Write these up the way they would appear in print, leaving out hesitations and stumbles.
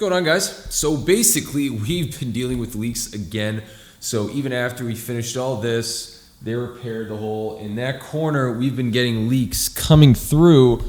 going on, guys? So basically, we've been dealing with leaks again. So even after we finished all this, they repaired the hole in that corner. We've been getting leaks coming through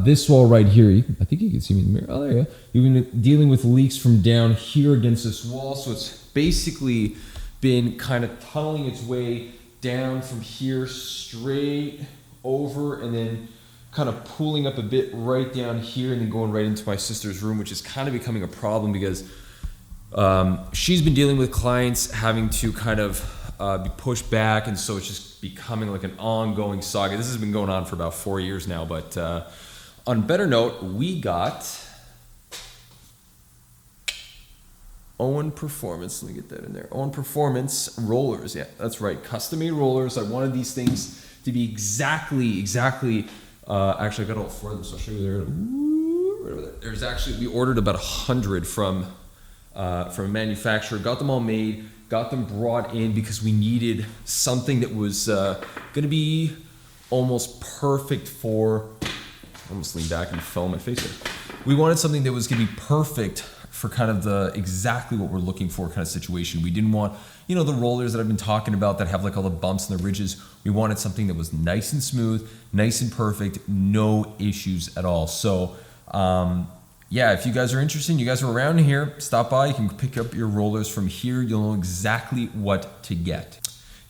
this wall right here. I think you can see me in the mirror. Oh, there you go. We've been dealing with leaks from down here against this wall. So it's basically been kind of tunneling its way down from here straight over and then kind of pulling up a bit right down here and then going right into my sister's room, which is kind of becoming a problem because she's been dealing with clients having to kind of be pushed back, and so it's just becoming like an ongoing saga. This has been going on for about 4 years now, but on a better note, we got Owen Performance. Let me get that in there. Owen Performance rollers. Yeah, that's right. Custom-made rollers. I wanted these things to be exactly actually, I got all four of them, so I'll show you there. Ooh, right over there. There's actually, we ordered about 100 from a manufacturer, got them all made, got them brought in because we needed something that was going to be almost perfect for, almost lean back and fell on my face here. We wanted something that was going to be perfect for kind of the exactly what we're looking for kind of situation. We didn't want, you know, the rollers that I've been talking about that have like all the bumps and the ridges. We wanted something that was nice and smooth, nice and perfect, no issues at all. So yeah, if you guys are interested, you guys are around here, stop by, you can pick up your rollers from here. You'll know exactly what to get.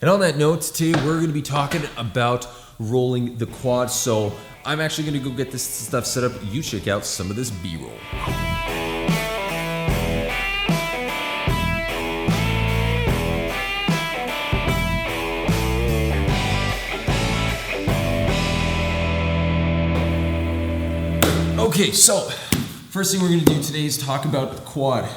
And on that note, today we're going to be talking about rolling the quad. So I'm actually going to go get this stuff set up. You check out some of this B-roll. Okay, so first thing we're going to do today is talk about the quad.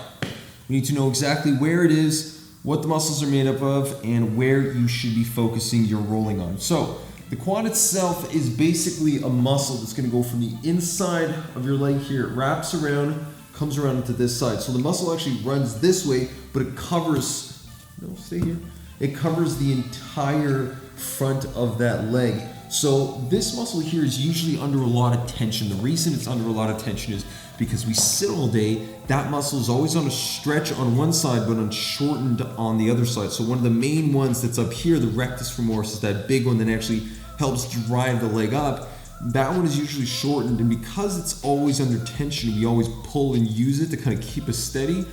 We need to know exactly where it is, what the muscles are made up of, and where you should be focusing your rolling on. So the quad itself is basically a muscle that's going to go from the inside of your leg here. It wraps around, comes around into this side. So the muscle actually runs this way, but it covers, no, stay here. It covers the entire front of that leg. So this muscle here is usually under a lot of tension. The reason it's under a lot of tension is because we sit all day. That muscle is always on a stretch on one side, but shortened on the other side. So one of the main ones that's up here, the rectus femoris, is that big one that actually helps drive the leg up. That one is usually shortened, and because it's always under tension, we always pull and use it to kind of keep us steady.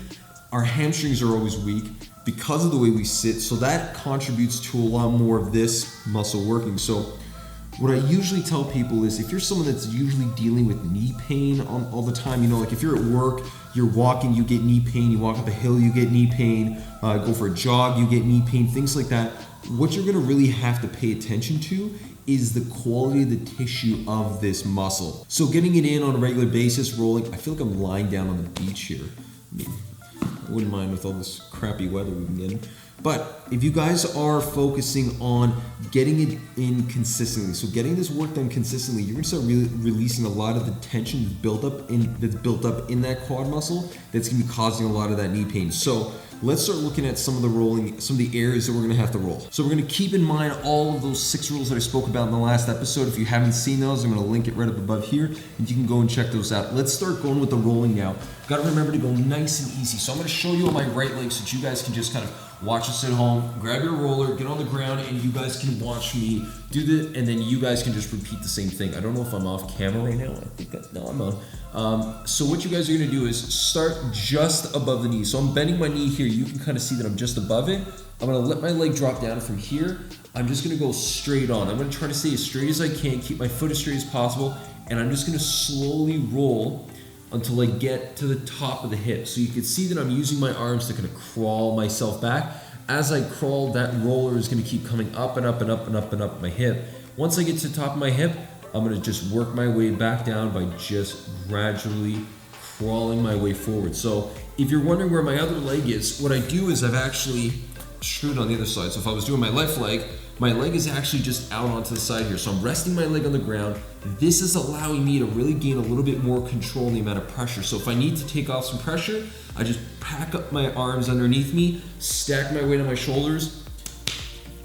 Our hamstrings are always weak because of the way we sit, so that contributes to a lot more of this muscle working. So what I usually tell people is if you're someone that's usually dealing with knee pain all the time, you know, like if you're at work, you're walking, you get knee pain, you walk up a hill, you get knee pain, go for a jog, you get knee pain, things like that. What you're gonna really have to pay attention to is the quality of the tissue of this muscle. So getting it in on a regular basis, rolling, I feel like I'm lying down on the beach here. I mean, I wouldn't mind with all this crappy weather we've been getting. But if you guys are focusing on getting it in consistently, so getting this work done consistently, you're gonna start releasing a lot of the tension that's built up in that quad muscle that's gonna be causing a lot of that knee pain. So let's start looking at some of the rolling, some of the areas that we're gonna have to roll. So we're gonna keep in mind all of those 6 rules that I spoke about in the last episode. If you haven't seen those, I'm gonna link it right up above here, and you can go and check those out. Let's start going with the rolling now. Gotta remember to go nice and easy. So I'm gonna show you on my right leg so that you guys can just kind of watch us at home, grab your roller, get on the ground, and you guys can watch me do that, and then you guys can just repeat the same thing. I don't know if I'm off camera right now. I think that, no, I'm on. So what you guys are gonna do is start just above the knee. So I'm bending my knee here. You can kind of see that I'm just above it. I'm gonna let my leg drop down from here. I'm just gonna go straight on. I'm gonna try to stay as straight as I can, keep my foot as straight as possible, and I'm just gonna slowly roll until I get to the top of the hip. So you can see that I'm using my arms to kind of crawl myself back. As I crawl, that roller is gonna keep coming up and up and up and up and up my hip. Once I get to the top of my hip, I'm gonna just work my way back down by just gradually crawling my way forward. So if you're wondering where my other leg is, what I do is I've actually screwed on the other side. So if I was doing my left leg, my leg is actually just out onto the side here. So I'm resting my leg on the ground. This is allowing me to really gain a little bit more control in the amount of pressure. So if I need to take off some pressure, I just pack up my arms underneath me, stack my weight on my shoulders,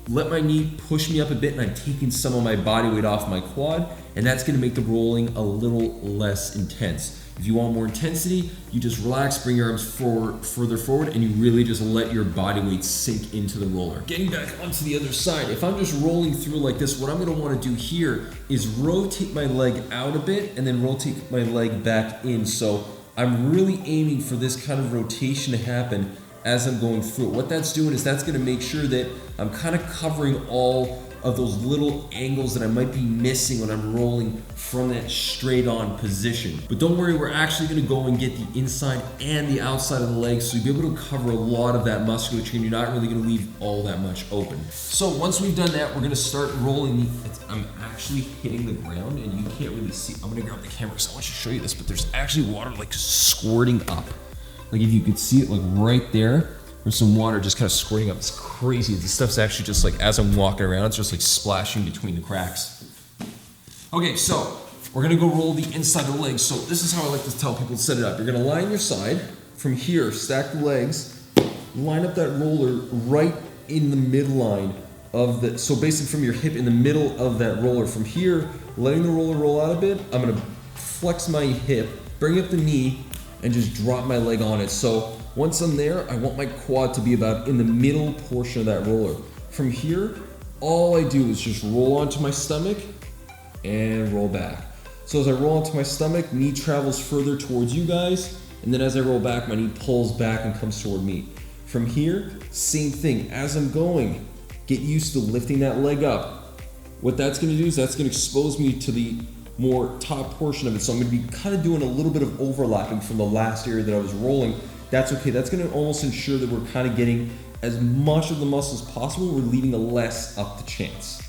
let my knee push me up a bit, and I'm taking some of my body weight off my quad, and that's gonna make the rolling a little less intense. If you want more intensity, you just relax, bring your arms further forward, and you really just let your body weight sink into the roller. Getting back onto the other side, if I'm just rolling through like this, what I'm gonna wanna do here is rotate my leg out a bit and then rotate my leg back in. So I'm really aiming for this kind of rotation to happen as I'm going through it. What that's doing is that's gonna make sure that I'm kind of covering all of those little angles that I might be missing when I'm rolling from that straight on position. But don't worry, we're actually gonna go and get the inside and the outside of the leg, so you'll be able to cover a lot of that musculature and you're not really gonna leave all that much open. So once we've done that, we're gonna start rolling. I'm actually hitting the ground and you can't really see. I'm gonna grab the camera because I want to show you this, but there's actually water like squirting up. Like if you could see it like right there, there's some water just kind of squirting up. It's crazy. This stuff's actually just like, as I'm walking around, it's just like splashing between the cracks. Okay, so we're gonna go roll the inside of the legs. So this is how I like to tell people to set it up. You're gonna line your side. From here, stack the legs, line up that roller right in the midline of the, so basically from your hip in the middle of that roller. From here, letting the roller roll out a bit, I'm gonna flex my hip, bring up the knee, and just drop my leg on it. So once I'm there, I want my quad to be about in the middle portion of that roller. From here, all I do is just roll onto my stomach and roll back. So as I roll onto my stomach, knee travels further towards you guys, and then as I roll back, my knee pulls back and comes toward me. From here, same thing. As I'm going, get used to lifting that leg up. What that's gonna do is that's gonna expose me to the more top portion of it. So I'm gonna be kind of doing a little bit of overlapping from the last area that I was rolling. That's okay. That's gonna almost ensure that we're kind of getting as much of the muscle as possible. We're leaving a less up the chance.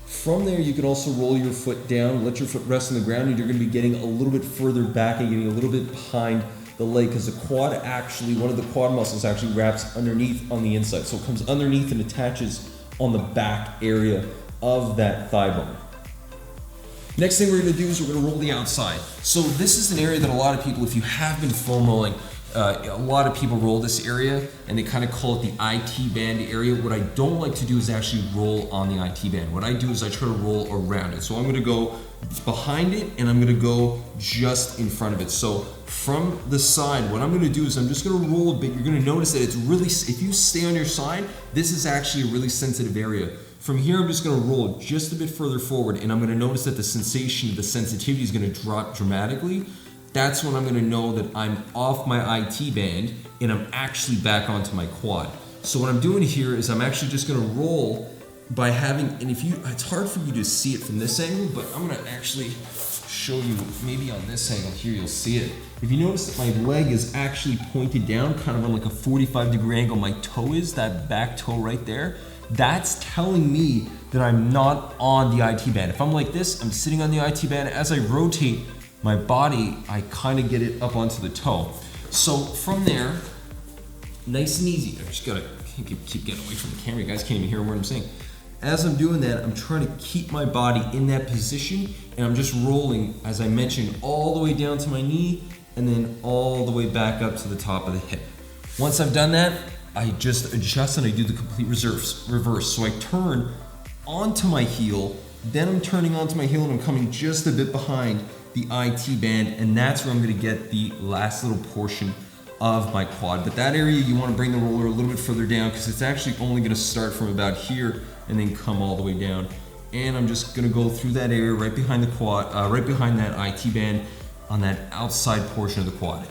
From there, you can also roll your foot down, let your foot rest on the ground, and you're gonna be getting a little bit further back and getting a little bit behind the leg, because the quad actually, one of the quad muscles actually wraps underneath on the inside. So it comes underneath and attaches on the back area of that thigh bone. Next thing we're gonna do is we're gonna roll the outside. So this is an area that a lot of people, if you have been foam rolling, a lot of people roll this area and they kind of call it the IT band area. What I don't like to do is actually roll on the IT band. What I do is I try to roll around it. So I'm gonna go behind it and I'm gonna go just in front of it. So from the side, what I'm gonna do is I'm just gonna roll a bit. You're gonna notice that it's really, if you stay on your side, this is actually a really sensitive area. From here, I'm just gonna roll just a bit further forward and I'm gonna notice that the sensation, the sensitivity is gonna drop dramatically. That's when I'm gonna know that I'm off my IT band and I'm actually back onto my quad. So what I'm doing here is I'm actually just gonna roll by having, and if you, it's hard for you to see it from this angle, but I'm gonna actually show you maybe on this angle here, you'll see it. If you notice that my leg is actually pointed down, kind of on like a 45-degree angle, my toe is, that back toe right there, that's telling me that I'm not on the IT band. If I'm like this, I'm sitting on the IT band. As I rotate my body, I kind of get it up onto the toe. So from there, nice and easy. I just gotta keep getting away from the camera. You guys can't even hear what I'm saying. As I'm doing that, I'm trying to keep my body in that position and I'm just rolling, as I mentioned, all the way down to my knee and then all the way back up to the top of the hip. Once I've done that, I just adjust and I do the complete reverse. So I turn onto my heel, then I'm turning onto my heel and I'm coming just a bit behind the IT band, and that's where I'm gonna get the last little portion of my quad. But that area, you wanna bring the roller a little bit further down because it's actually only gonna start from about here and then come all the way down. And I'm just gonna go through that area right behind the quad, right behind that IT band on that outside portion of the quad.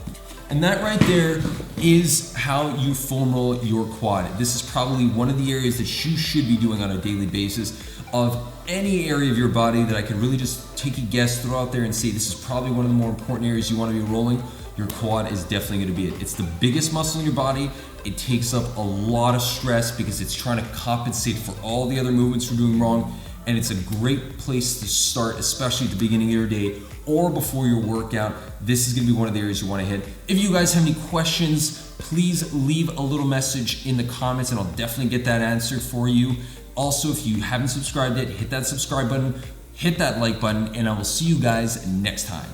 And that right there is how you foam roll your quad. This is probably one of the areas that you should be doing on a daily basis. Of any area of your body that I could really just take a guess, throw out there and say this is probably one of the more important areas you want to be rolling, your quad is definitely going to be it. It's the biggest muscle in your body. It takes up a lot of stress because it's trying to compensate for all the other movements you're doing wrong. And it's a great place to start, especially at the beginning of your day or before your workout. This is gonna be one of the areas you wanna hit. If you guys have any questions, please leave a little message in the comments and I'll definitely get that answered for you. Also, if you haven't subscribed yet, hit that subscribe button, hit that like button, and I will see you guys next time.